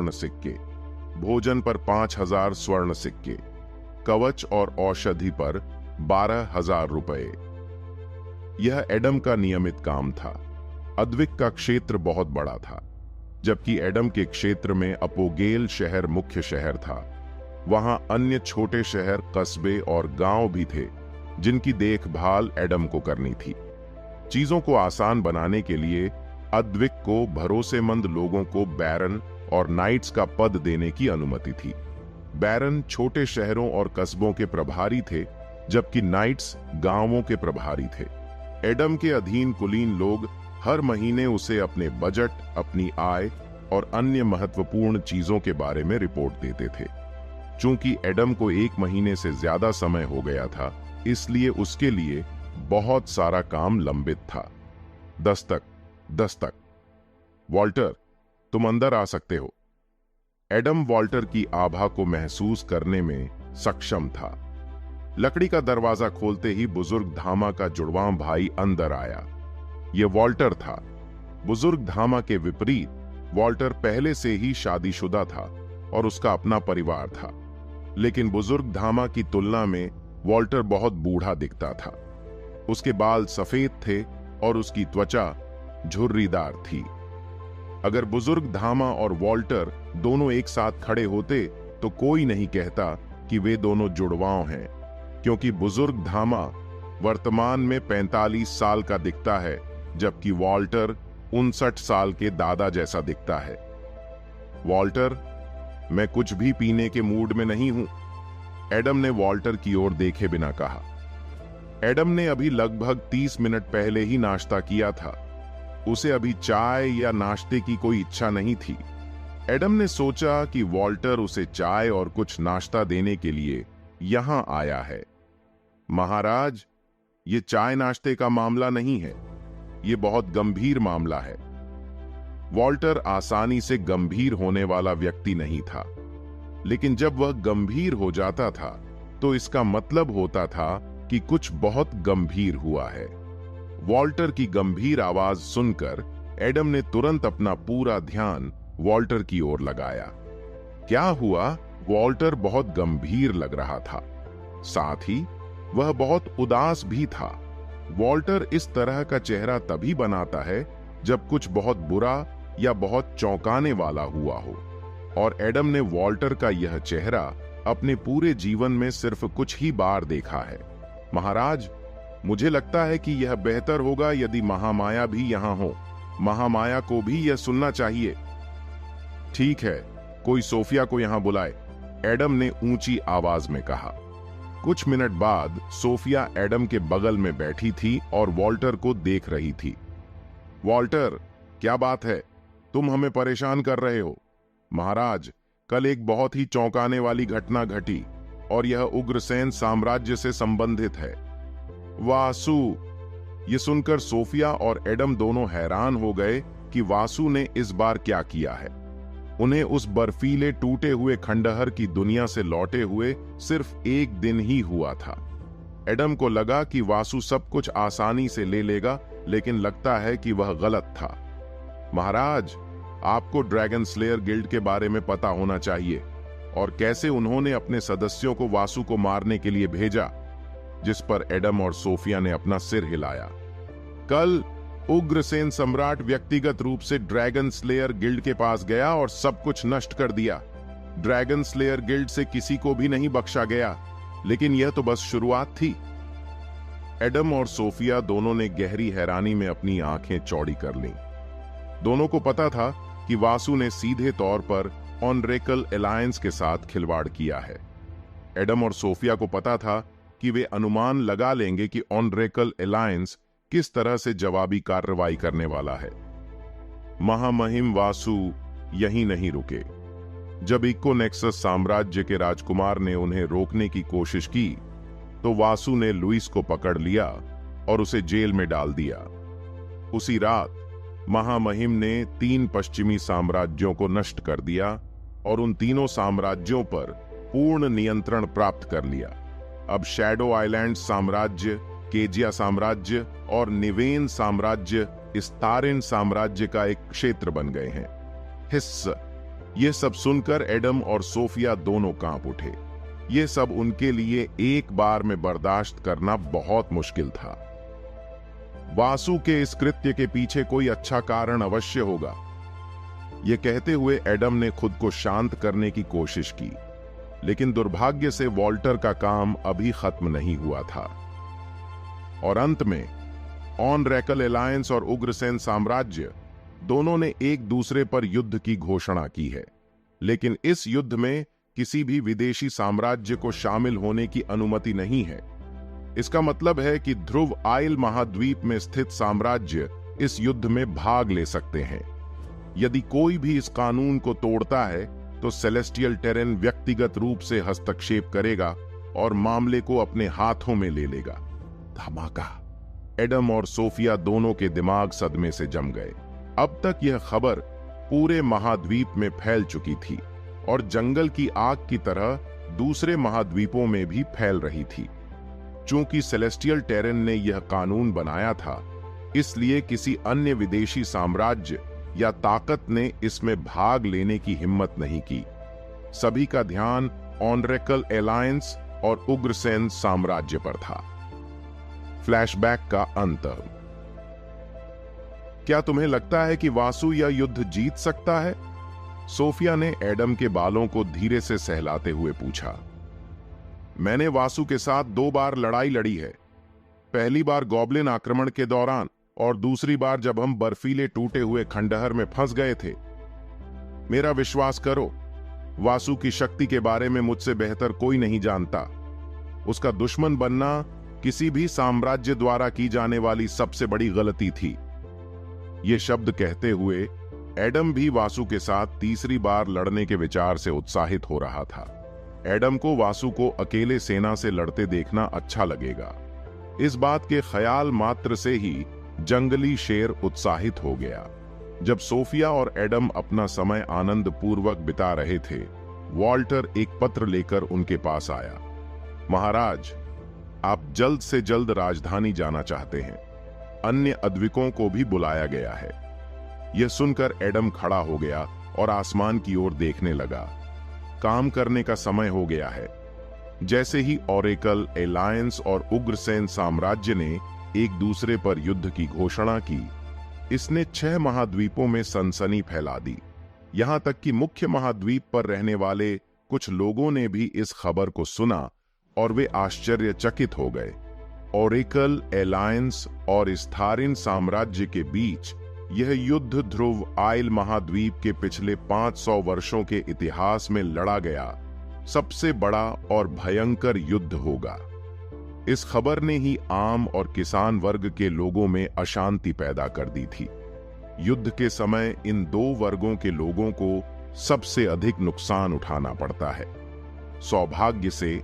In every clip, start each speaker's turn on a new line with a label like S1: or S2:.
S1: स्वर्ण सिक्के, भोजन पर 5,000 स्वर्ण सिक्के, कवच और औषधि पर 12,000 रुपए। यह एडम का नियमित काम था। अद्विक का क्षेत्र बहुत बड़ा था, जबकि एडम के क्षेत्र में अपोगेल शहर मुख्य शहर था। वहां अन्य छोटे शहर, कस्बे और गांव भी थे जिनकी देखभाल एडम को करनी थी। चीजों को आसान बनाने के लिए अद्विक को भरोसेमंद लोगों को बैरन और नाइट्स का पद देने की अनुमति थी। बैरन छोटे शहरों और कस्बों के प्रभारी थे, जबकि नाइट्स गांवों के प्रभारी थे। एडम के अधीन कुलीन लोग हर महीने उसे अपने बजट, अपनी आय और अन्य महत्वपूर्ण चीजों के बारे में रिपोर्ट देते थे। चूंकि एडम को 1 महीने से ज्यादा समय हो गया था, इसलिए उसके लिए बहुत सारा काम लंबित था। दस्तक, दस्तक। वॉल्टर, तुम अंदर आ सकते हो। एडम वॉल्टर की आभा को महसूस करने में सक्षम था। लकड़ी का दरवाजा खोलते ही बुजुर्ग धामा का जुड़वां भाई अंदर आया। यह वॉल्टर था। बुजुर्ग धामा के विपरीत वॉल्टर पहले से ही शादीशुदा था और उसका अपना परिवार था, लेकिन बुजुर्ग धामा की तुलना में वॉल्टर बहुत बूढ़ा दिखता था। उसके बाल सफेद थे और उसकी त्वचा झुर्रीदार थी। अगर बुजुर्ग धामा और वॉल्टर दोनों एक साथ खड़े होते तो कोई नहीं कहता कि वे दोनों जुड़वां हैं, क्योंकि बुजुर्ग धामा वर्तमान में 45 साल का दिखता है, जबकि वॉल्टर 59 साल के दादा जैसा दिखता है। वॉल्टर, मैं कुछ भी पीने के मूड में नहीं हूं, एडम ने वॉल्टर की ओर देखे बिना कहा। एडम ने अभी लगभग 30 मिनट पहले ही नाश्ता किया था। उसे अभी चाय या नाश्ते की कोई इच्छा नहीं थी। एडम ने सोचा कि वॉल्टर उसे चाय और कुछ नाश्ता देने के लिए यहां आया है। महाराज, ये चाय नाश्ते का मामला नहीं है, ये बहुत गंभीर मामला है। वॉल्टर आसानी से गंभीर होने वाला व्यक्ति नहीं था, लेकिन जब वह गंभीर हो जाता था तो इसका मतलब होता था कि कुछ बहुत गंभीर हुआ है। वॉल्टर की गंभीर आवाज सुनकर एडम ने तुरंत अपना पूरा ध्यान वॉल्टर की ओर लगाया। क्या हुआ? वॉल्टर बहुत गंभीर लग रहा था, साथ ही वह बहुत उदास भी था। वॉल्टर इस तरह का चेहरा तभी बनाता है जब कुछ बहुत बुरा या बहुत चौंकाने वाला हुआ हो, और एडम ने वॉल्टर का यह चेहरा अपने पूरे जीवन में सिर्फ कुछ ही बार देखा है। महाराज, मुझे लगता है कि यह बेहतर होगा यदि महामाया भी यहां हो। महामाया को भी यह सुनना चाहिए। ठीक है, कोई सोफिया को यहां बुलाए, एडम ने ऊंची आवाज में कहा। कुछ मिनट बाद सोफिया एडम के बगल में बैठी थी और वॉल्टर को देख रही थी। वॉल्टर, क्या बात है? तुम हमें परेशान कर रहे हो। महाराज, कल एक बहुत ही चौंकाने वाली घटना घटी और यह उग्रसेन साम्राज्य से संबंधित है। वासु। ये सुनकर सोफिया और एडम दोनों हैरान हो गए कि वासु ने इस बार क्या किया है। उन्हें उस बर्फीले टूटे हुए खंडहर की दुनिया से लौटे हुए सिर्फ 1 दिन ही हुआ था। एडम को लगा कि वासु सब कुछ आसानी से ले लेगा, लेकिन लगता है कि वह गलत था। महाराज, आपको ड्रैगन स्लेयर गिल्ड के बारे में पता होना चाहिए और कैसे उन्होंने अपने सदस्यों को वासु को मारने के लिए भेजा, जिस पर एडम और सोफिया ने अपना सिर हिलाया। कल उग्रसेन सम्राट व्यक्तिगत रूप से ड्रैगन स्लेयर गिल्ड के पास गया और सब कुछ नष्ट कर दिया। ड्रैगन स्लेयर गिल्ड से किसी को भी नहीं बख्शा गया, लेकिन यह तो बस शुरुआत थी। एडम और सोफिया दोनों ने गहरी हैरानी में अपनी आंखें चौड़ी कर लीं। दोनों को पता था कि वासु ने सीधे तौर पर ऑनरेकल अलायंस के साथ खिलवाड़ किया है। एडम और सोफिया को पता था कि वे अनुमान लगा लेंगे कि ऑनरेकल अलायंस किस तरह से जवाबी कार्रवाई करने वाला है। महामहिम वासु यहीं नहीं रुके। जब इकोनेक्सस साम्राज्य के राजकुमार ने उन्हें रोकने की कोशिश की, तो वासु ने लुइस को पकड़ लिया और उसे जेल में डाल दिया। उसी रात महामहिम ने 3 पश्चिमी साम्राज्यों को नष्ट कर दिया और उन तीनों साम्राज्यों पर पूर्ण नियंत्रण प्राप्त कर लिया। अब शैडो आइलैंड साम्राज्य, केजिया साम्राज्य और निवेन साम्राज्य इस तारिन साम्राज्य का एक क्षेत्र बन गए हैं। हिस्स, ये सब सुनकर एडम और सोफिया दोनों कांप उठे। ये सब उनके लिए एक बार में बर्दाश्त करना बहुत मुश्किल था। वासु के इस कृत्य के पीछे कोई अच्छा कारण अवश्य होगा। ये कहते हुए एडम ने खुद को शांत करने की कोशिश की, लेकिन दुर्भाग्य से वॉल्टर का काम अभी खत्म नहीं हुआ था। और अंत में ऑन-रेकल एलायंस और उग्रसेन साम्राज्य दोनों ने एक दूसरे पर युद्ध की घोषणा की है, लेकिन इस युद्ध में किसी भी विदेशी साम्राज्य को शामिल होने की अनुमति नहीं है। इसका मतलब है कि ध्रुव आइल महाद्वीप में स्थित साम्राज्य इस युद्ध में भाग ले सकते हैं। यदि कोई भी इस कानून को तोड़ता है तो सेलेस्टियल टेरेन व्यक्तिगत रूप से हस्तक्षेप करेगा और मामले को अपने हाथों में ले लेगा। धमाका! एडम और सोफिया दोनों के दिमाग सदमे से जम गए। अब तक यह खबर पूरे महाद्वीप में फैल चुकी थी और जंगल की आग की तरह दूसरे महाद्वीपों में भी फैल रही थी। चूंकि सेलेस्टियल टेरेन ने यह कानून बनाया था, इसलिए किसी अन्य विदेशी साम्राज्य या ताकत ने इसमें भाग लेने की हिम्मत नहीं की। सभी का ध्यान ऑन-रेकल एलायंस और उग्रसेन साम्राज्य पर था। फ्लैशबैक का अंत। क्या तुम्हें लगता है कि वासु यह युद्ध जीत सकता है? सोफिया ने एडम के बालों को धीरे से सहलाते हुए पूछा। मैंने वासु के साथ 2 बार लड़ाई लड़ी है। पहली बार गॉब्लिन आक्रमण के दौरान और दूसरी बार जब हम बर्फीले टूटे हुए खंडहर में फंस गए थे। मेरा विश्वास करो, वासु की शक्ति के बारे में मुझसे बेहतर कोई नहीं जानता। उसका दुश्मन बनना किसी भी साम्राज्य द्वारा की जाने वाली सबसे बड़ी गलती थी। ये शब्द कहते हुए एडम भी वासु के साथ तीसरी बार लड़ने के विचार से उत्साहित हो रहा था। एडम को वासु को अकेले सेना से लड़ते देखना अच्छा लगेगा। इस बात के ख्याल मात्र से ही जंगली शेर उत्साहित हो गया। जब सोफिया और एडम अपना समय आनंद पूर्वक बिता रहे थे, वॉल्टर एक पत्र लेकर उनके पास आया। महाराज, आप जल्द से जल्द राजधानी जाना चाहते हैं। अन्य अद्विकों को भी बुलाया गया है। यह सुनकर एडम खड़ा हो गया और आसमान की ओर देखने लगा। काम करने का समय हो गया है। जैसे ही ऑरेकल एलायंस और उग्रसेन साम्राज्य ने एक दूसरे पर युद्ध की घोषणा की, इसने 6 महाद्वीपों में सनसनी फैला दी। यहां तक कि मुख्य महाद्वीप पर रहने वाले कुछ लोगों ने भी इस खबर को सुना और वे आश्चर्यचकित हो गए। ऑरेकल एलायंस और स्थारिन साम्राज्य के बीच यह युद्ध ध्रुव आइल महाद्वीप के पिछले 500 वर्षों के इतिहास में लड़ा गया सबसे बड़ा और भयंकर युद्ध होगा। इस खबर ने ही आम और किसान वर्ग के लोगों में अशांति पैदा कर दी थी। युद्ध के समय इन 2 वर्गों के लोगों को सबसे अधिक नुकसान उठाना पड़ता है। सौभाग्य से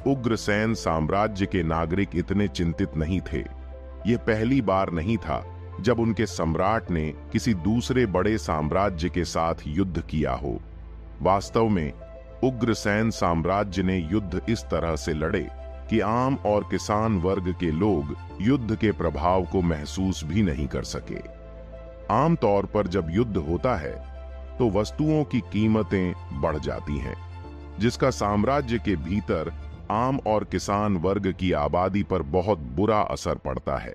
S1: उग्रसेन साम्राज्य के नागरिक इतने चिंतित नहीं थे। यह पहली बार नहीं था जब उनके सम्राट ने किसी दूसरे बड़े साम्राज्य के साथ युद्ध किया हो। वास्तव में उग्रसेन साम्राज्य ने युद्ध इस तरह से लड़े कि आम और किसान वर्ग के लोग युद्ध के प्रभाव को महसूस भी नहीं कर सके। आमतौर पर जब युद्ध होता है तो वस्तुओं की कीमतें बढ़ जाती हैं, जिसका साम्राज्य के भीतर आम और किसान वर्ग की आबादी पर बहुत बुरा असर पड़ता है।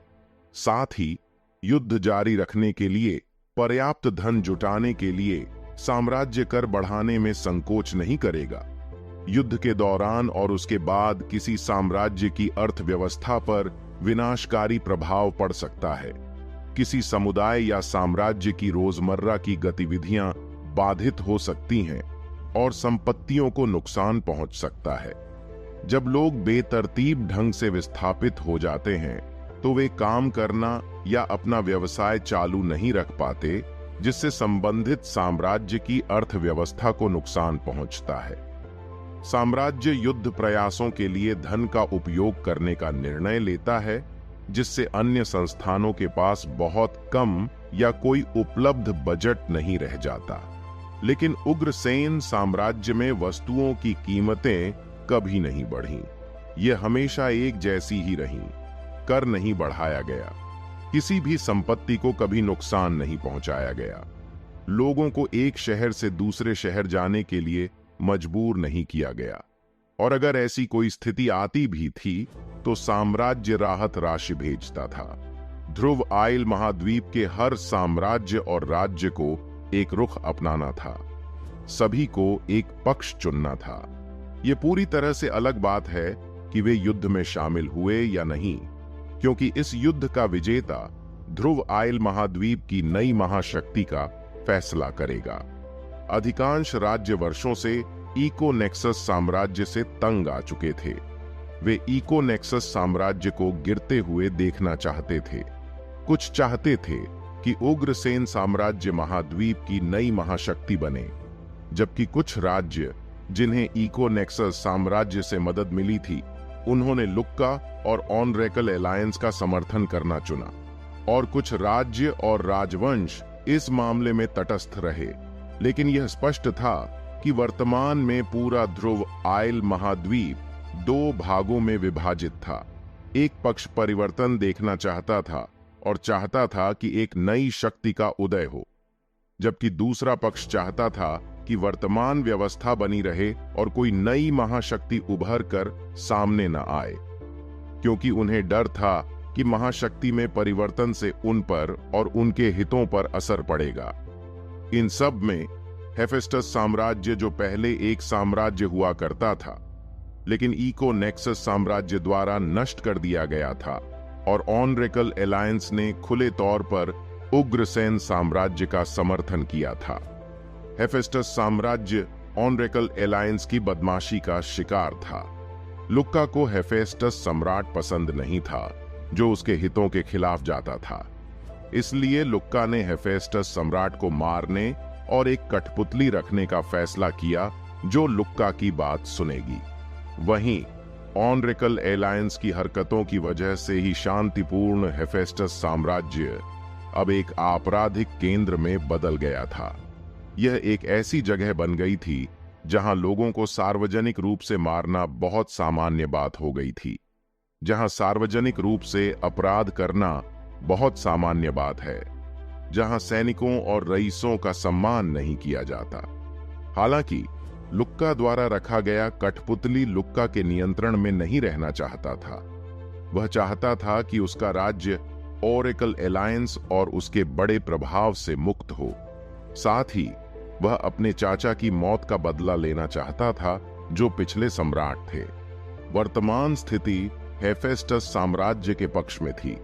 S1: साथ ही युद्ध जारी रखने के लिए पर्याप्त धन जुटाने के लिए साम्राज्य कर बढ़ाने में संकोच नहीं करेगा। युद्ध के दौरान और उसके बाद किसी साम्राज्य की अर्थव्यवस्था पर विनाशकारी प्रभाव पड़ सकता है। किसी समुदाय या साम्राज्य की रोजमर्रा की गतिविधियां बाधित हो सकती हैं और संपत्तियों को नुकसान पहुंच सकता है। जब लोग बेतरतीब ढंग से विस्थापित हो जाते हैं तो वे काम करना या अपना व्यवसाय चालू नहीं रख पाते, जिससे संबंधित साम्राज्य की अर्थव्यवस्था को नुकसान पहुंचता है। साम्राज्य युद्ध प्रयासों के लिए धन का उपयोग करने का निर्णय लेता है, जिससे अन्य संस्थानों के पास बहुत कम या कोई उपलब्ध बजट नहीं रह जाता। लेकिन उग्रसेन साम्राज्य में वस्तुओं की कीमतें कभी नहीं बढ़ीं। ये हमेशा एक जैसी ही रहीं। कर नहीं बढ़ाया गया, किसी भी संपत्ति को कभी नुकसान नहीं पहुंचाया गया। लोगों को एक शहर से दूसरे शहर जाने के लिए मजबूर नहीं किया गया, और अगर ऐसी कोई स्थिति आती भी थी तो साम्राज्य राहत राशि भेजता था। ध्रुव आइल महाद्वीप के हर साम्राज्य और राज्य को एक रुख अपनाना था, सभी को एक पक्ष चुनना था। यह पूरी तरह से अलग बात है कि वे युद्ध में शामिल हुए या नहीं, क्योंकि इस युद्ध का विजेता ध्रुव आइल महाद्वीप की नई महाशक्ति का फैसला करेगा। अधिकांश राज्य वर्षों से इकोनेक्सस साम्राज्य से तंग आ चुके थे। वे इकोनेक्सस साम्राज्य को गिरते हुए देखना चाहते थे। कुछ चाहते थे कि उग्रसेन साम्राज्य महाद्वीप की नई महाशक्ति बने, जबकि कुछ राज्य जिन्हें इकोनेक्सस साम्राज्य से मदद मिली थी, उन्होंने लुक्का और ऑनरेकल एलायंस का समर्थन करना चुना, और कुछ राज्य और राजवंश इस मामले में तटस्थ रहे। लेकिन यह स्पष्ट था कि वर्तमान में पूरा ध्रुव आइल महाद्वीप दो भागों में विभाजित था। एक पक्ष परिवर्तन देखना चाहता था और चाहता था कि एक नई शक्ति का उदय हो, जबकि दूसरा पक्ष चाहता था कि वर्तमान व्यवस्था बनी रहे और कोई नई महाशक्ति उभर कर सामने न आए, क्योंकि उन्हें डर था कि महाशक्ति में परिवर्तन से उन पर और उनके हितों पर असर पड़ेगा। इन सब में हेफेस्टस साम्राज्य, जो पहले एक साम्राज्य हुआ करता था लेकिन इकोनेक्सस साम्राज्य द्वारा नष्ट कर दिया गया था, और ऑनरेकल एलायंस ने खुले तौर पर उग्रसेन साम्राज्य का समर्थन किया था। हेफेस्टस साम्राज्य ऑनरेकल एलायंस की बदमाशी का शिकार था। लुक्का को हेफेस्टस सम्राट पसंद नहीं था, जो उसके हितों के खिलाफ जाता था। इसलिए लुक्का ने हेफेस्टस सम्राट को मारने और एक कठपुतली रखने का फैसला किया जो लुक्का की बात सुनेगी। वहीं ऑनरेकल एलायंस की हरकतों की वजह से ही शांतिपूर्ण हेफेस्टस साम्राज्य अब एक आपराधिक केंद्र में बदल गया था। यह एक ऐसी जगह बन गई थी जहां लोगों को सार्वजनिक रूप से मारना बहुत सामान्य बात हो गई थी, जहां सार्वजनिक रूप से अपराध करना बहुत सामान्य बात है, जहां सैनिकों और रईसों का सम्मान नहीं किया जाता। हालांकि लुक्का द्वारा रखा गया कठपुतली लुक्का के नियंत्रण में नहीं रहना चाहता था। वह चाहता था कि उसका राज्य ऑरेकल एलायंस और उसके बड़े प्रभाव से मुक्त हो। साथ ही वह अपने चाचा की मौत का बदला लेना चाहता था, जो पिछले सम्राट थे। वर्तमान स्थिति हेफेस्टस साम्राज्य के पक्ष में थी।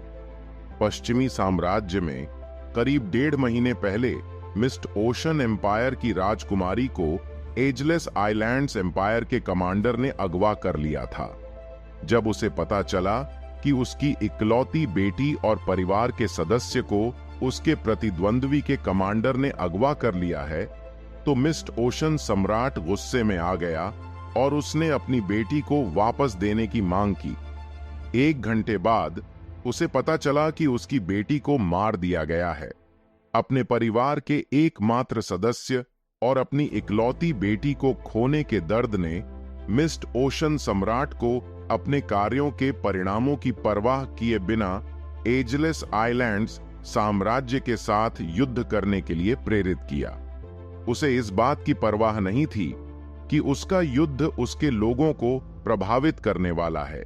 S1: पश्चिमी साम्राज्य में करीब 1.5 महीने पहले मिस्ट ओशन एम्पायर की राजकुमारी को एजलेस आइलैंड्स एम्पायर के कमांडर ने अगवा कर लिया था। जब उसे पता चला कि उसकी इकलौती बेटी और परिवार के सदस्य को उसके प्रतिद्वंद्वी के कमांडर ने अगवा कर लिया है, तो मिस्ट ओशन सम्राट गुस्से में आ गया और उसने अपनी बेटी को वापस देने की मांग की। 1 घंटे बाद उसे पता चला कि उसकी बेटी को मार दिया गया है। अपने परिवार के एकमात्र सदस्य और अपनी इकलौती बेटी को खोने के दर्द ने मिस्ट ओशन सम्राट को अपने कार्यों के परिणामों की परवाह किए बिना एजलेस आइलैंड्स साम्राज्य के साथ युद्ध करने के लिए प्रेरित किया। उसे इस बात की परवाह नहीं थी कि उसका युद्ध उसके लोगों को प्रभावित करने वाला है।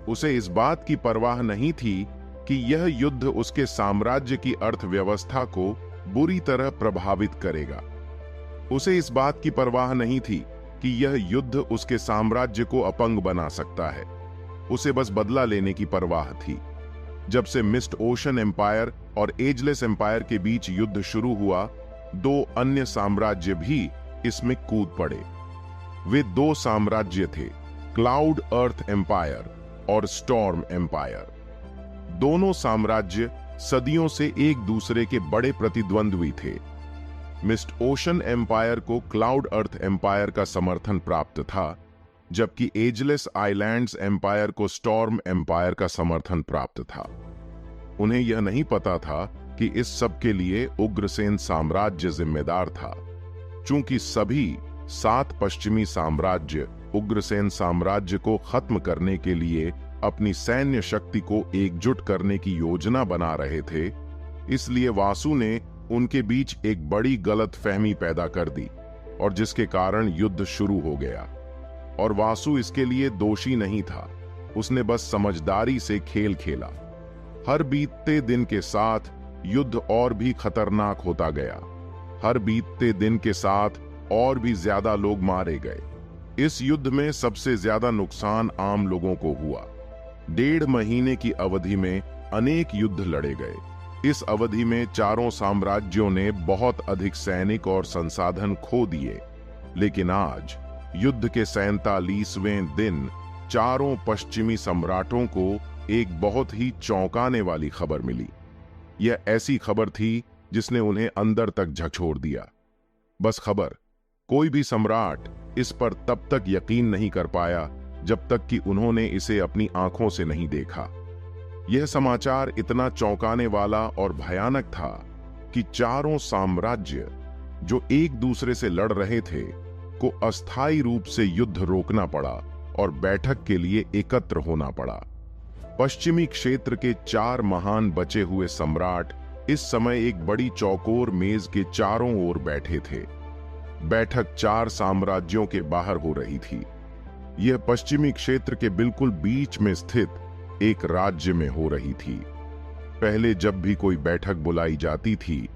S1: उसे इस बात की परवाह नहीं थी कि यह युद्ध उसके साम्राज्य की अर्थव्यवस्था को बुरी तरह प्रभावित करेगा। उसे इस बात की परवाह नहीं थी कि यह युद्ध उसके साम्राज्य को अपंग बना सकता है। उसे बस बदला लेने की परवाह थी। जब से मिस्ट ओशन एम्पायर और एजलेस एम्पायर के बीच युद्ध शुरू हुआ, 2 अन्य साम्राज्य भी इसमें कूद पड़े। वे 2 साम्राज्य थे, क्लाउड अर्थ एम्पायर और स्टॉर्म एम्पायर। दोनों साम्राज्य सदियों से एक दूसरे के बड़े प्रतिद्वंद्वी थे। मिस्ट ओशन एम्पायर को क्लाउड अर्थ एम्पायर का समर्थन प्राप्त था, जबकि एजलेस आइलैंड्स एम्पायर को स्टॉर्म एम्पायर का समर्थन प्राप्त था। उन्हें यह नहीं पता था कि इस सब के लिए उग्रसेन साम्राज्य जिम्मेदार था। चूंकि सभी 7 पश्चिमी साम्राज्य उग्रसेन साम्राज्य को खत्म करने के लिए अपनी सैन्य शक्ति को एकजुट करने की योजना बना रहे थे, इसलिए वासु ने उनके बीच एक बड़ी गलतफहमी पैदा कर दी और जिसके कारण युद्ध शुरू हो गया। और वासु इसके लिए दोषी नहीं था, उसने बस समझदारी से खेल खेला। हर बीतते दिन के साथ युद्ध और भी खतरनाक होता गया। हर बीतते दिन के साथ और भी ज्यादा लोग मारे गए। इस युद्ध में सबसे ज्यादा नुकसान आम लोगों को हुआ। 1.5 महीने की अवधि में अनेक युद्ध लड़े गए। इस अवधि में चारों साम्राज्यों ने बहुत अधिक सैनिक और संसाधन खो दिए। लेकिन आज युद्ध के 47वें दिन चारों पश्चिमी सम्राटों को एक बहुत ही चौंकाने वाली खबर मिली। यह ऐसी खबर थी जिसने उन्हें अंदर तक झकझोर दिया। बस खबर, कोई भी सम्राट इस पर तब तक यकीन नहीं कर पाया जब तक कि उन्होंने इसे अपनी आंखों से नहीं देखा। यह समाचार इतना चौंकाने वाला और भयानक था कि चारों साम्राज्य जो एक दूसरे से लड़ रहे थे को अस्थायी रूप से युद्ध रोकना पड़ा और बैठक के लिए एकत्र होना पड़ा। पश्चिमी क्षेत्र के 4 महान बचे हुए सम्राट इस समय एक बड़ी चौकोर मेज के चारों ओर बैठे थे। बैठक 4 साम्राज्यों के बाहर हो रही थी। यह पश्चिमी क्षेत्र के बिल्कुल बीच में स्थित एक राज्य में हो रही थी। पहले जब भी कोई बैठक बुलाई जाती थी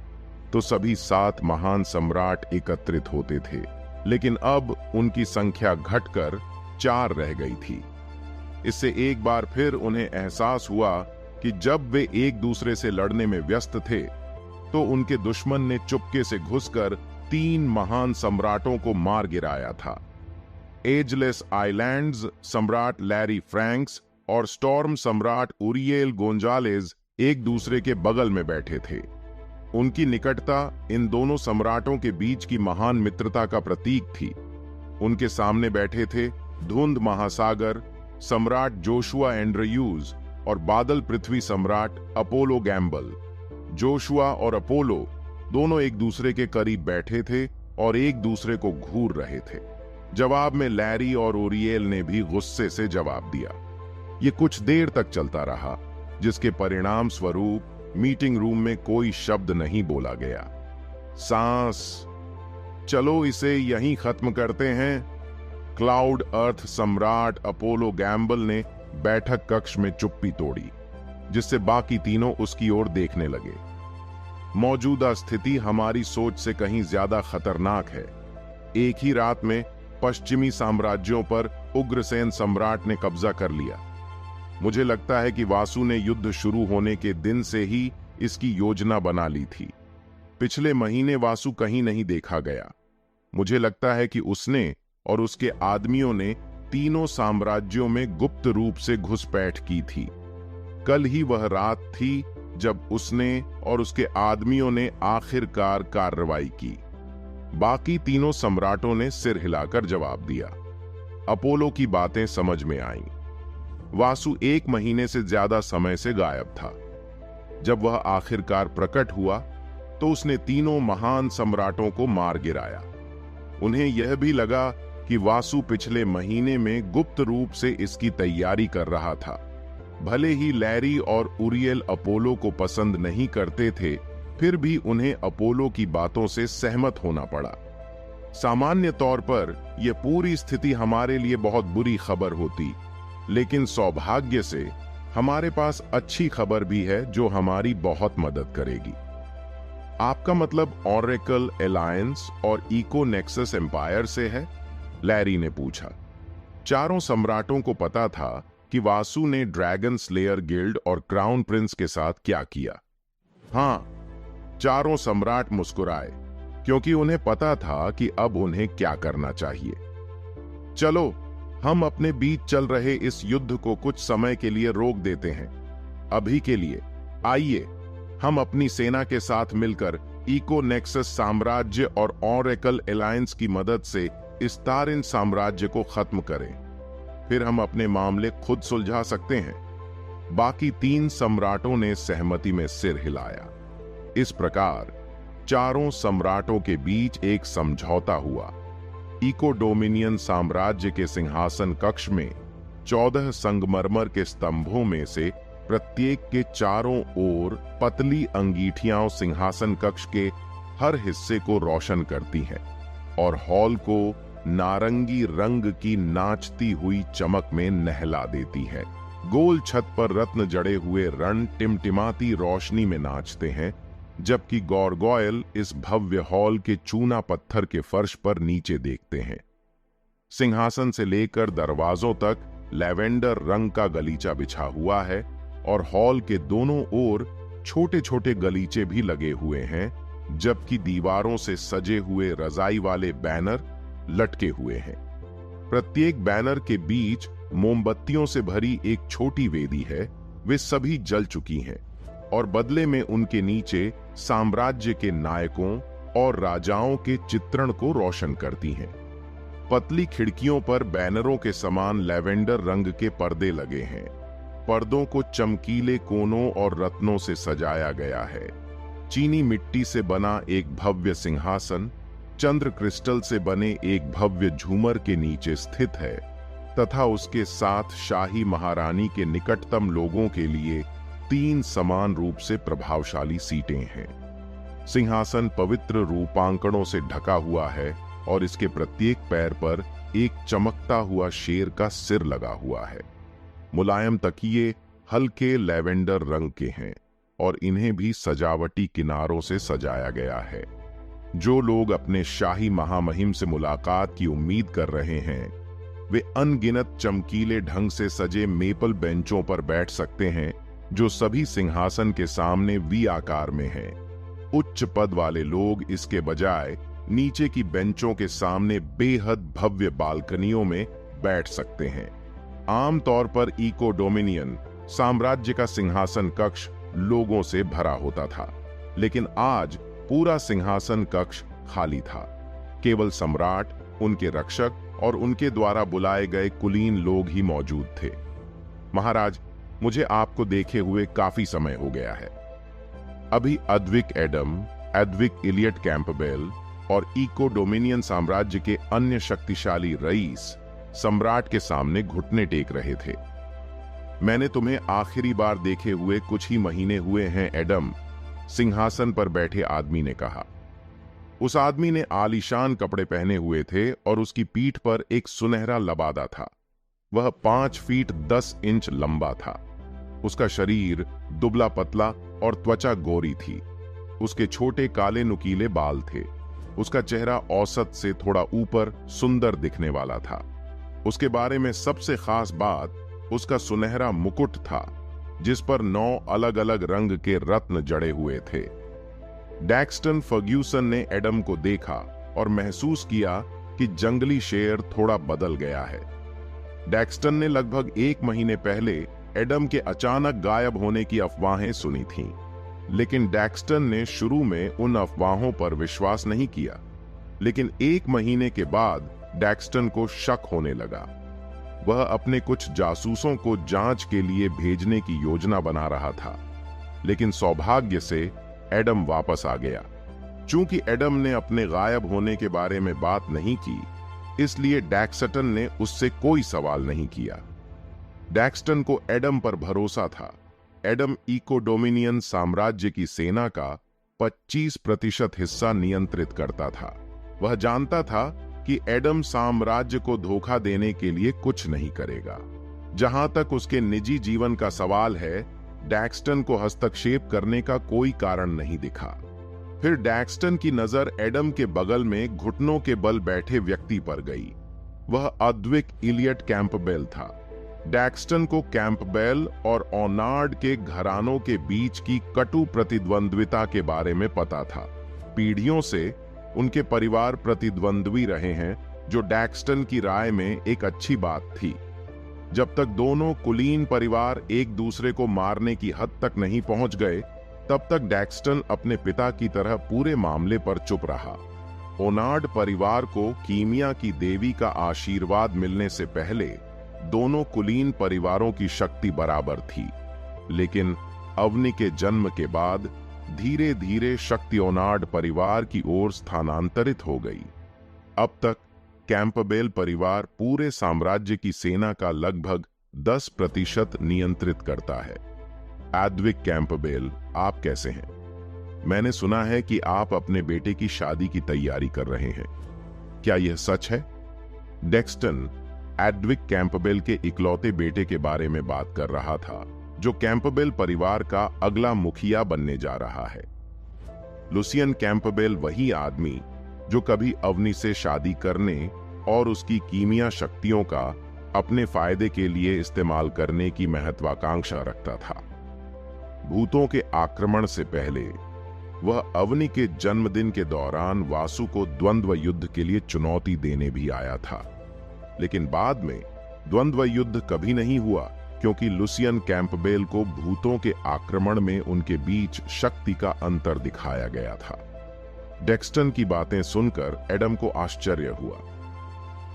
S1: तो सभी 7 महान सम्राट एकत्रित होते थे, लेकिन अब उनकी संख्या घटकर 4 रह गई थी। इससे एक बार फिर उन्हें एहसास हुआ कि जब वे एक दूसरे से लड़ने में व्यस्त थे तो उनके दुश्मन ने चुपके से घुसकर 3 महान सम्राटों को मार गिराया था। एजलेस आइलैंड्स सम्राट लैरी फ्रैंक्स और स्टॉर्म सम्राट उरियल गोंजालेज एक दूसरे के बगल में बैठे थे। उनकी निकटता इन दोनों सम्राटों के बीच की महान मित्रता का प्रतीक थी। उनके सामने बैठे थे धुंध महासागर सम्राट जोशुआ एंड्रयूज और बादल पृथ्वी सम्राट अपोलो गैम्बल। जोशुआ और अपोलो दोनों एक दूसरे के करीब बैठे थे और एक दूसरे को घूर रहे थे। जवाब में लैरी और ओरियल ने भी गुस्से से जवाब दिया। यह कुछ देर तक चलता रहा, जिसके परिणाम स्वरूप मीटिंग रूम में कोई शब्द नहीं बोला गया। सांस, चलो इसे यहीं खत्म करते हैं। क्लाउड अर्थ सम्राट अपोलो गैम्बल ने बैठक कक्ष में चुप्पी तोड़ी, जिससे बाकी तीनों उसकी ओर देखने लगे। मौजूदा स्थिति हमारी सोच से कहीं ज्यादा खतरनाक है। एक ही रात में पश्चिमी साम्राज्यों पर उग्रसेन सम्राट ने कब्जा कर लिया। मुझे लगता है कि वासु ने युद्ध शुरू होने के दिन से ही इसकी योजना बना ली थी। पिछले महीने वासु कहीं नहीं देखा गया। मुझे लगता है कि उसने और उसके आदमियों ने तीनों साम्राज्यों में गुप्त रूप से घुसपैठ की थी। कल ही वह रात थी जब उसने और उसके आदमियों ने आखिरकार कार्रवाई की। बाकी तीनों सम्राटों ने सिर हिलाकर जवाब दिया। अपोलो की बातें समझ में आईं। वासु 1 महीने से ज्यादा समय से गायब था। जब वह आखिरकार प्रकट हुआ तो उसने तीनों महान सम्राटों को मार गिराया। उन्हें यह भी लगा कि वासु पिछले महीने में गुप्त रूप से इसकी तैयारी कर रहा था। भले ही लैरी और उरियल अपोलो को पसंद नहीं करते थे, फिर भी उन्हें अपोलो की बातों से सहमत होना पड़ा। सामान्य तौर पर यह पूरी स्थिति हमारे लिए बहुत बुरी खबर होती, लेकिन सौभाग्य से हमारे पास अच्छी खबर भी है जो हमारी बहुत मदद करेगी। आपका मतलब ऑरेकल एलायंस और इको नेक्सस एम्पायर से है? लैरी ने पूछा। चारों सम्राटों को पता था कि वासु ने ड्रैगन स्लेयर गिल्ड और क्राउन प्रिंस के साथ क्या किया। हां, चारों सम्राट मुस्कुराए, क्योंकि उन्हें पता था कि अब उन्हें क्या करना चाहिए। चलो, हम अपने बीच चल रहे इस युद्ध को कुछ समय के लिए रोक देते हैं। अभी के लिए आइए हम अपनी सेना के साथ मिलकर इको नेक्सस साम्राज्य और ऑरेकल एलायंस की मदद से इस तारिन साम्राज्य को खत्म करें। फिर हम अपने मामले खुद सुलझा सकते हैं। बाकी 3 सम्राटों ने सहमति में सिर हिलाया। इस प्रकार चारों सम्राटों के बीच एक समझौता हुआ। इको डोमिनियन साम्राज्य के सिंहासन कक्ष में 14 संगमरमर के स्तंभों में से प्रत्येक के चारों ओर पतली अंगीठियां सिंहासन कक्ष के हर हिस्से को रोशन करती हैं और हॉल को नारंगी रंग की नाचती हुई चमक में नहला देती है। गोल छत पर रत्न जड़े हुए रण टिमटिमाती रोशनी में नाचते हैं, जबकि गॉर्गोयल इस भव्य हॉल के चूना पत्थर के फर्श पर नीचे देखते हैं। सिंहासन से लेकर दरवाजों तक लैवेंडर रंग का गलीचा बिछा हुआ है और हॉल के दोनों ओर छोटे छोटे गलीचे भी लगे हुए हैं, जबकि दीवारों से सजे हुए रजाई वाले बैनर लटके हुए हैं। प्रत्येक बैनर के बीच मोमबत्तियों से भरी एक छोटी वेदी है। वे सभी जल चुकी हैं और बदले में उनके नीचे साम्राज्य के नायकों और राजाओं के चित्रण को रोशन करती हैं। पतली खिड़कियों पर बैनरों के समान लैवेंडर रंग के पर्दे लगे हैं। पर्दों को चमकीले कोनों और रत्नों से सजाया गया है। चीनी मिट्टी से बना एक भव्य सिंहासन चंद्र क्रिस्टल से बने एक भव्य झूमर के नीचे स्थित है तथा उसके साथ शाही महारानी के निकटतम लोगों के लिए 3 समान रूप से प्रभावशाली सीटें हैं। सिंहासन पवित्र रूपांकणों से ढका हुआ है और इसके प्रत्येक पैर पर एक चमकता हुआ शेर का सिर लगा हुआ है। मुलायम तकिए हल्के लैवेंडर रंग के हैं और इन्हें भी सजावटी किनारों से सजाया गया है। जो लोग अपने शाही महामहिम से मुलाकात की उम्मीद कर रहे हैं, वे अनगिनत चमकीले ढंग से सजे मेपल बेंचों पर बैठ सकते हैं, जो सभी सिंहासन के सामने वी आकार में हैं। उच्च पद वाले लोग इसके बजाय नीचे की बेंचों के सामने बेहद भव्य बालकनियों में बैठ सकते हैं। आमतौर पर इको डोमिनियन साम्राज्य का सिंहासन कक्ष लोगों से भरा होता था, लेकिन आज पूरा सिंहासन कक्ष खाली था। केवल सम्राट, उनके रक्षक और उनके द्वारा बुलाए गए कुलीन लोग ही मौजूद थे। महाराज, मुझे आपको देखे हुए काफी समय हो गया है। अभी Advik Adam, Edwick Elliot Campbell और इको डोमिनियन साम्राज्य के अन्य शक्तिशाली रईस सम्राट के सामने घुटने टेक रहे थे। मैंने तुम्हें आखिरी बार देखे हुए कुछ ही महीने हुए हैं एडम, सिंहासन पर बैठे आदमी ने कहा। उस आदमी ने आलीशान कपड़े पहने हुए थे और उसकी पीठ पर एक सुनहरा लबादा था। वह 5 फीट 10 इंच लंबा था। उसका शरीर दुबला पतला और त्वचा गोरी थी। उसके छोटे काले नुकीले बाल थे। उसका चेहरा औसत से थोड़ा ऊपर सुंदर दिखने वाला था। उसके बारे में सबसे खास बात उसका सुनहरा मुकुट था, जिस पर 9 अलग अलग रंग के रत्न जड़े हुए थे। डैक्स्टन फर्ग्यूसन ने एडम को देखा और महसूस किया कि जंगली शेर थोड़ा बदल गया है। डैक्स्टन ने लगभग 1 महीने पहले एडम के अचानक गायब होने की अफवाहें सुनी थीं, लेकिन डैक्स्टन ने शुरू में उन अफवाहों पर विश्वास नहीं किया। लेकिन 1 महीने के बाद डैक्स्टन को शक होने लगा। वह अपने कुछ जासूसों को जांच के लिए भेजने की योजना बना रहा था, लेकिन सौभाग्य से एडम वापस आ गया। चूंकि एडम ने अपने गायब होने के बारे में बात नहीं की, इसलिए डैक्स्टन ने उससे कोई सवाल नहीं किया। डैक्स्टन को एडम पर भरोसा था। एडम इको डोमिनियन साम्राज्य की सेना का 25% हिस्सा नियंत्रित करता था। वह जानता था कि एडम साम्राज्य को धोखा देने के लिए कुछ नहीं करेगा। जहां तक उसके निजी जीवन का सवाल है, डैक्स्टन को हस्तक्षेप करने का कोई कारण नहीं दिखा। फिर डैक्स्टन की नजर एडम के बगल में घुटनों के बल बैठे व्यक्ति पर गई। वह अद्विक इलियट कैंपबेल था। डैक्स्टन को कैंपबेल और ओनार्ड के घरानों के बीच की कटु प्रतिद्वंद्विता के बारे में पता था। पीढ़ियों से उनके परिवार प्रतिद्वंद्वी रहे हैं, जो डैक्स्टन की राय में एक अच्छी बात थी। जब तक दोनों कुलीन परिवार एक दूसरे को मारने की हद तक नहीं पहुंच गए, तब तक डैक्स्टन अपने पिता की तरह पूरे मामले पर चुप रहा। ओनार्ड परिवार को कीमिया की देवी का आशीर्वाद मिलने से पहले दोनों कुलीन परिवारों की शक्ति बराबर थी, लेकिन अवनी के जन्म के बाद धीरे धीरे शक्ति ओनार्ड परिवार की ओर स्थानांतरित हो गई। अब तक कैंपबेल परिवार पूरे साम्राज्य की सेना का लगभग 10% नियंत्रित करता है। एडविक कैंपबेल, आप कैसे हैं? मैंने सुना है कि आप अपने बेटे की शादी की तैयारी कर रहे हैं। क्या यह सच है? डेक्स्टन एडविक कैंपबेल के इकलौते बेटे के बारे में बात कर रहा था, जो कैंपबेल परिवार का अगला मुखिया बनने जा रहा है। लुसियन कैंपबेल वही आदमी जो कभी अवनी से शादी करने और उसकी कीमिया शक्तियों का अपने फायदे के लिए इस्तेमाल करने की महत्वाकांक्षा रखता था। भूतों के आक्रमण से पहले वह अवनी के जन्मदिन के दौरान वासु को द्वंद्व युद्ध के लिए चुनौती देने भी आया था, लेकिन बाद में द्वंद्व युद्ध कभी नहीं हुआ क्योंकि लुसियन कैंपबेल को भूतों के आक्रमण में उनके बीच शक्ति का अंतर दिखाया गया था। डेक्स्टन की बातें सुनकर एडम को आश्चर्य हुआ।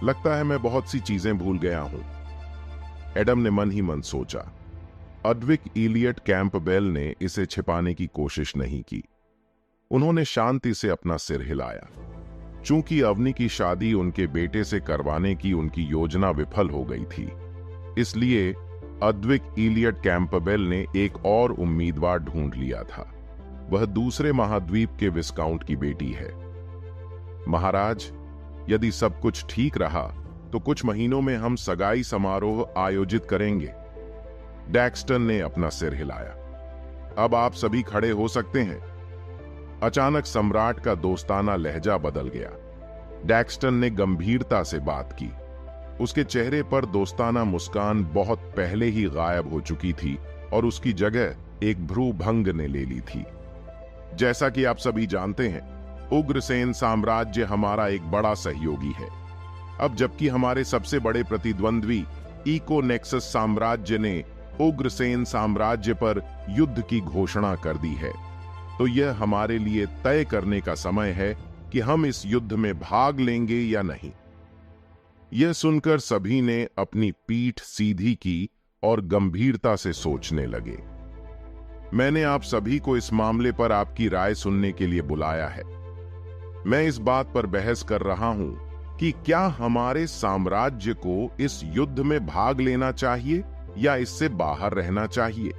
S1: लगता है मैं बहुत सी चीजें भूल गया हूं, एडम ने मन ही मन सोचा। एडविक इलियट कैंपबेल ने इसे छिपाने की कोशिश नहीं की। उन्होंने शांति से अपना सिर हिलाया। चूंकि अवनी की शादी उनके बेटे से करवाने की उनकी योजना विफल हो गई थी, इसलिए एडविक इलियट कैंपबेल ने एक और उम्मीदवार ढूंढ लिया था। वह दूसरे महाद्वीप के विस्काउंट की बेटी है। महाराज, यदि सब कुछ ठीक रहा तो कुछ महीनों में हम सगाई समारोह आयोजित करेंगे। डेक्स्टन ने अपना सिर हिलाया। अब आप सभी खड़े हो सकते हैं। अचानक सम्राट का दोस्ताना लहजा बदल गया। डेक्स्टन ने गंभीरता से बात की। उसके चेहरे पर दोस्ताना मुस्कान बहुत पहले ही गायब हो चुकी थी और उसकी जगह एक भ्रूभंग ने ले ली थी। जैसा कि आप सभी जानते हैं, उग्रसेन साम्राज्य हमारा एक बड़ा सहयोगी है। अब जबकि हमारे सबसे बड़े प्रतिद्वंद्वी इकोनेक्सस साम्राज्य ने उग्रसेन साम्राज्य पर युद्ध की घोषणा कर दी है, तो यह हमारे लिए तय करने का समय है कि हम इस युद्ध में भाग लेंगे या नहीं। यह सुनकर सभी ने अपनी पीठ सीधी की और गंभीरता से सोचने लगे। मैंने आप सभी को इस मामले पर आपकी राय सुनने के लिए बुलाया है। मैं इस बात पर बहस कर रहा हूं कि क्या हमारे साम्राज्य को इस युद्ध में भाग लेना चाहिए या इससे बाहर रहना चाहिए।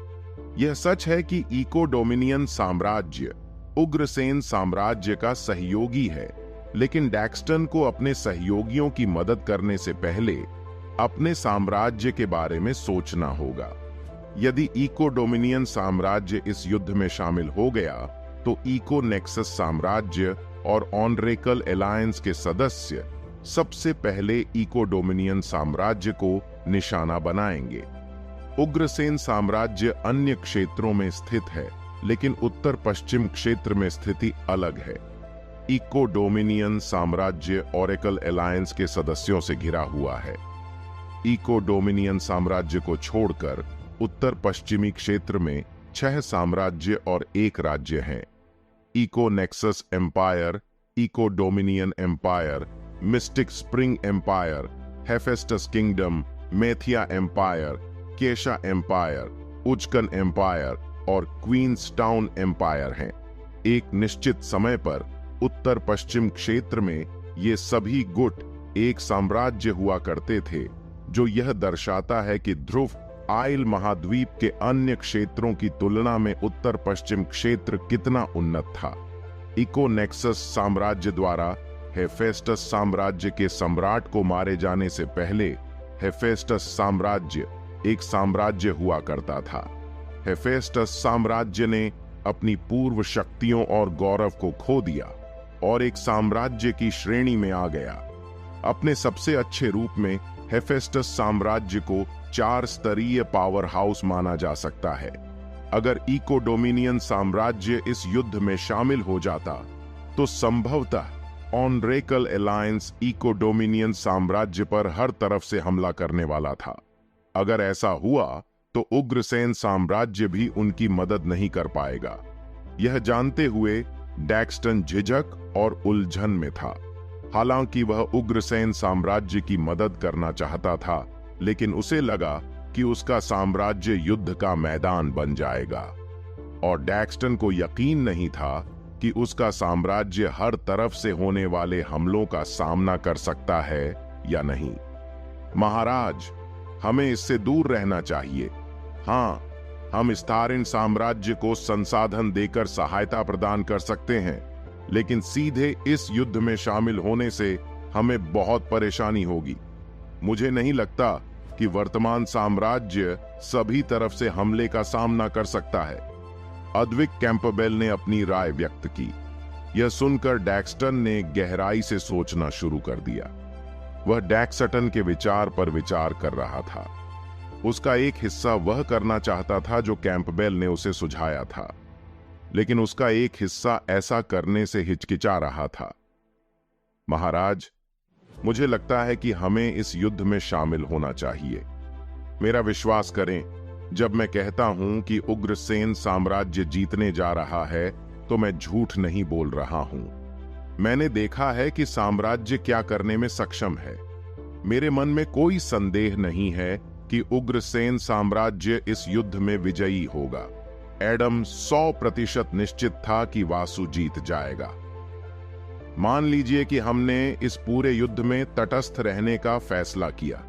S1: यह सच है कि इको डोमिनियन साम्राज्य उग्रसेन साम्राज्य का सहयोगी है, लेकिन डेक्स्टन को अपने सहयोगियों की मदद करने से पहले अपने साम्राज्य के बारे में सोचना होगा। यदि इको डोमिनियन साम्राज्य इस युद्ध में शामिल हो गया तो इको नेक्सस साम्राज्य और ऑनरेकल एलायंस के सदस्य सबसे पहले इको डोमिनियन साम्राज्य को निशाना बनाएंगे। उग्रसेन साम्राज्य अन्य क्षेत्रों में स्थित है, लेकिन उत्तर पश्चिम क्षेत्र में स्थिति अलग है। इको डोमिनियन साम्राज्य ऑरेकल एलायंस के सदस्यों से घिरा हुआ है। इको डोमिनियन साम्राज्य को छोड़कर उत्तर पश्चिमी क्षेत्र में 6 साम्राज्य और 1 राज्य हैं। Eco Nexus empire, Eco Dominion empire, Mystic Spring empire, Hephaestus kingdom, Methia empire, Kesha empire, उचकन एम्पायर और क्वींस टाउन एम्पायर हैं। एक निश्चित समय पर उत्तर पश्चिम क्षेत्र में ये सभी गुट एक साम्राज्य हुआ करते थे, जो यह दर्शाता है कि ध्रुव आइल महाद्वीप के अन्य क्षेत्रों की तुलना में उत्तर पश्चिम क्षेत्र कितना उन्नत था। इको नेक्सस साम्राज्य द्वारा हेफेस्टस साम्राज्य के सम्राट को मारे जाने से पहले हेफेस्टस साम्राज्य एक साम्राज्य हुआ करता था। हेफेस्टस साम्राज्य ने अपनी पूर्व शक्तियों और गौरव को खो दिया और एक साम्राज्य की श्रेणी में आ गया। अपने सबसे अच्छे रूप में हेफेस्टस साम्राज्य को 4 स्तरीय पावर हाउस माना जा सकता है। अगर इको डोमिनियन साम्राज्य इस युद्ध में शामिल हो जाता तो संभवतः ऑनरेकल एलायंस इको डोमिनियन साम्राज्य पर हर तरफ से हमला करने वाला था। अगर ऐसा हुआ तो उग्रसेन साम्राज्य भी उनकी मदद नहीं कर पाएगा। यह जानते हुए डेक्स्टन झिझक और उलझन में था। हालांकि वह उग्रसेन साम्राज्य की मदद करना चाहता था, लेकिन उसे लगा कि उसका साम्राज्य युद्ध का मैदान बन जाएगा और डेक्स्टन को यकीन नहीं था कि उसका साम्राज्य हर तरफ से होने वाले हमलों का सामना कर सकता है या नहीं। महाराज, हमें इससे दूर रहना चाहिए। हाँ, हम स्टारिन साम्राज्य को संसाधन देकर सहायता प्रदान कर सकते हैं, लेकिन सीधे इस युद्ध में शामिल होने से हमें बहुत परेशानी होगी। मुझे नहीं लगता कि वर्तमान साम्राज्य सभी तरफ से हमले का सामना कर सकता है। अद्विक कैंपबेल ने अपनी राय व्यक्त की। यह सुनकर डैक्स्टन ने गहराई से सोचना शुरू कर दिया। वह डैक्सटन के विचार पर विचार कर रहा था। उसका एक हिस्सा वह करना चाहता था जो कैंपबेल ने उसे सुझाया था, लेकिन उसका एक हिस्सा ऐसा करने से हिचकिचा रहा था। महाराज, मुझे लगता है कि हमें इस युद्ध में शामिल होना चाहिए। मेरा विश्वास करें, जब मैं कहता हूं कि उग्रसेन साम्राज्य जीतने जा रहा है तो मैं झूठ नहीं बोल रहा हूं। मैंने देखा है कि साम्राज्य क्या करने में सक्षम है। मेरे मन में कोई संदेह नहीं है कि उग्रसेन साम्राज्य इस युद्ध में विजयी होगा। एडम 100% निश्चित था कि वासु जीत जाएगा। मान लीजिए कि हमने इस पूरे युद्ध में तटस्थ रहने का फैसला किया।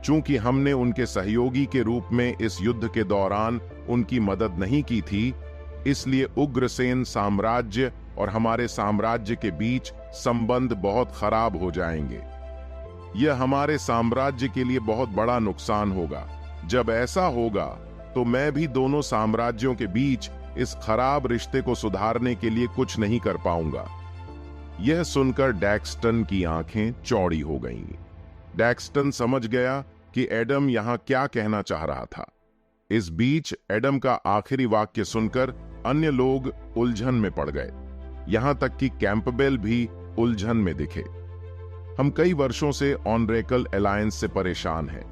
S1: चूंकि हमने उनके सहयोगी के रूप में इस युद्ध के दौरान उनकी मदद नहीं की थी, इसलिए उग्रसेन साम्राज्य और हमारे साम्राज्य के बीच संबंध बहुत खराब हो जाएंगे। यह हमारे साम्राज्य के लिए बहुत बड़ा नुकसान होगा। जब ऐसा होगा तो मैं भी दोनों साम्राज्यों के बीच इस खराब रिश्ते को सुधारने के लिए कुछ नहीं कर पाऊंगा। यह सुनकर डैक्स्टन की आंखें चौड़ी हो गईं। डैक्स्टन समझ गया कि एडम यहां क्या कहना चाह रहा था। इस बीच एडम का आखिरी वाक्य सुनकर अन्य लोग उलझन में पड़ गए, यहां तक कि कैंपबेल भी उलझन में दिखे। हम कई वर्षों से ऑनरेकल अलायंस से परेशान हैं।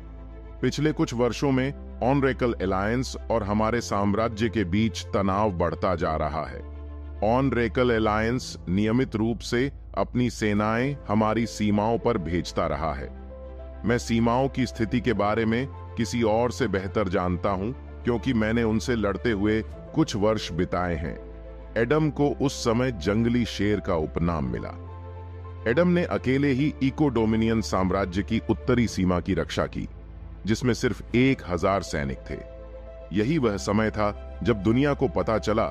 S1: पिछले कुछ वर्षों में ऑनरेकल अलायंस और हमारे साम्राज्य के बीच तनाव बढ़ता जा रहा है। ऑनरेकल अलायंस नियमित रूप से अपनी सेनाएं हमारी सीमाओं पर भेजता रहा है। मैं सीमाओं की स्थिति के बारे में किसी और से बेहतर जानता हूं, क्योंकि मैंने उनसे लड़ते हुए कुछ वर्ष बिताए हैं। एडम को उस समय जंगली शेर का उपनाम मिला। एडम ने अकेले ही इको डोमिनियन साम्राज्य की उत्तरी सीमा की रक्षा की, जिसमें सिर्फ 1000 सैनिक थे। यही वह समय था जब दुनिया को पता चला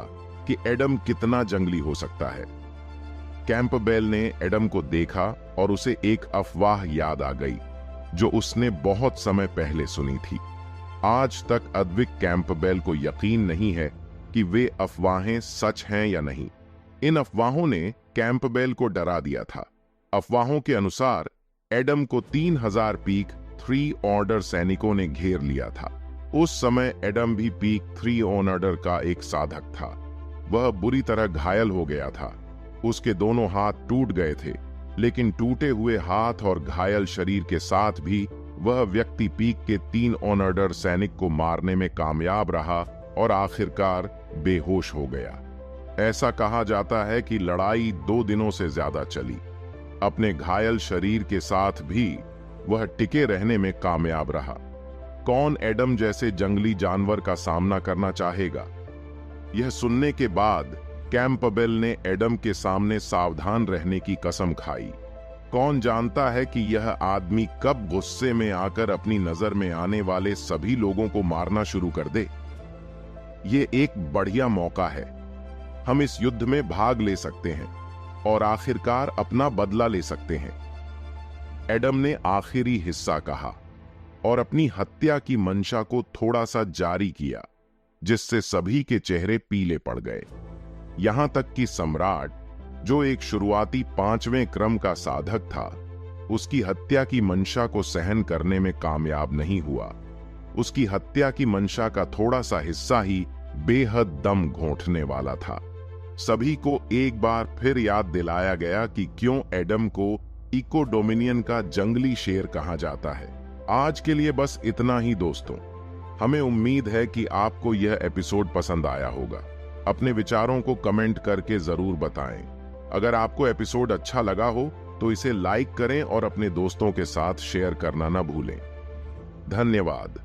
S1: कि एडम कितना जंगली हो सकता है। कैंपबेल ने एडम को देखा और उसे एक अफवाह याद आ गई जो उसने बहुत समय पहले सुनी थी। आज तक अद्विक कैंपबेल को यकीन नहीं है कि वे अफवाहें सच हैं या नहीं। इन अफवाहों ने कैंपबेल को डरा दिया था। अफवाहों के अनुसार एडम को 3000 पीक 3 ऑर्डर सैनिकों ने घेर लिया था। उस समय एडम भी पीक 3 ऑर्डर का एक साधक था। वह बुरी तरह घायल हो गया था। उसके दोनों हाथ टूट गए थे, लेकिन टूटे हुए हाथ और घायल शरीर के साथ भी वह व्यक्ति पीक के 3 ऑर्डर सैनिक को मारने में कामयाब रहा और आखिरकार बेहोश हो गया। ऐसा कहा जाता है कि लड़ाई 2 दिनों से ज्यादा चली। अपने घायल शरीर के साथ भी वह टिके रहने में कामयाब रहा। कौन एडम जैसे जंगली जानवर का सामना करना चाहेगा? यह सुनने के बाद कैंपबेल ने एडम के सामने सावधान रहने की कसम खाई। कौन जानता है कि यह आदमी कब गुस्से में आकर अपनी नजर में आने वाले सभी लोगों को मारना शुरू कर दे। ये एक बढ़िया मौका है। हम इस युद्ध में भाग ले सकते हैं और आखिरकार अपना बदला ले सकते हैं। एडम ने आखिरी हिस्सा कहा और अपनी हत्या की मंशा को थोड़ा सा जारी किया, जिससे सभी के चेहरे पीले पड़ गए। यहां तक कि सम्राट, जो एक शुरुआती 5वें क्रम का साधक था, उसकी हत्या की मंशा को सहन करने में कामयाब नहीं हुआ। उसकी हत्या की मंशा का थोड़ा सा हिस्सा ही बेहद दम घोंटने वाला था। सभी को एक बार फिर याद दिलाया गया कि क्यों एडम को इको डोमिनियन का जंगली शेर कहा जाता है। आज के लिए बस इतना ही दोस्तों। हमें उम्मीद है कि आपको यह एपिसोड पसंद आया होगा। अपने विचारों को कमेंट करके जरूर बताएं। अगर आपको एपिसोड अच्छा लगा हो तो इसे लाइक करें और अपने दोस्तों के साथ शेयर करना न भूलें। धन्यवाद।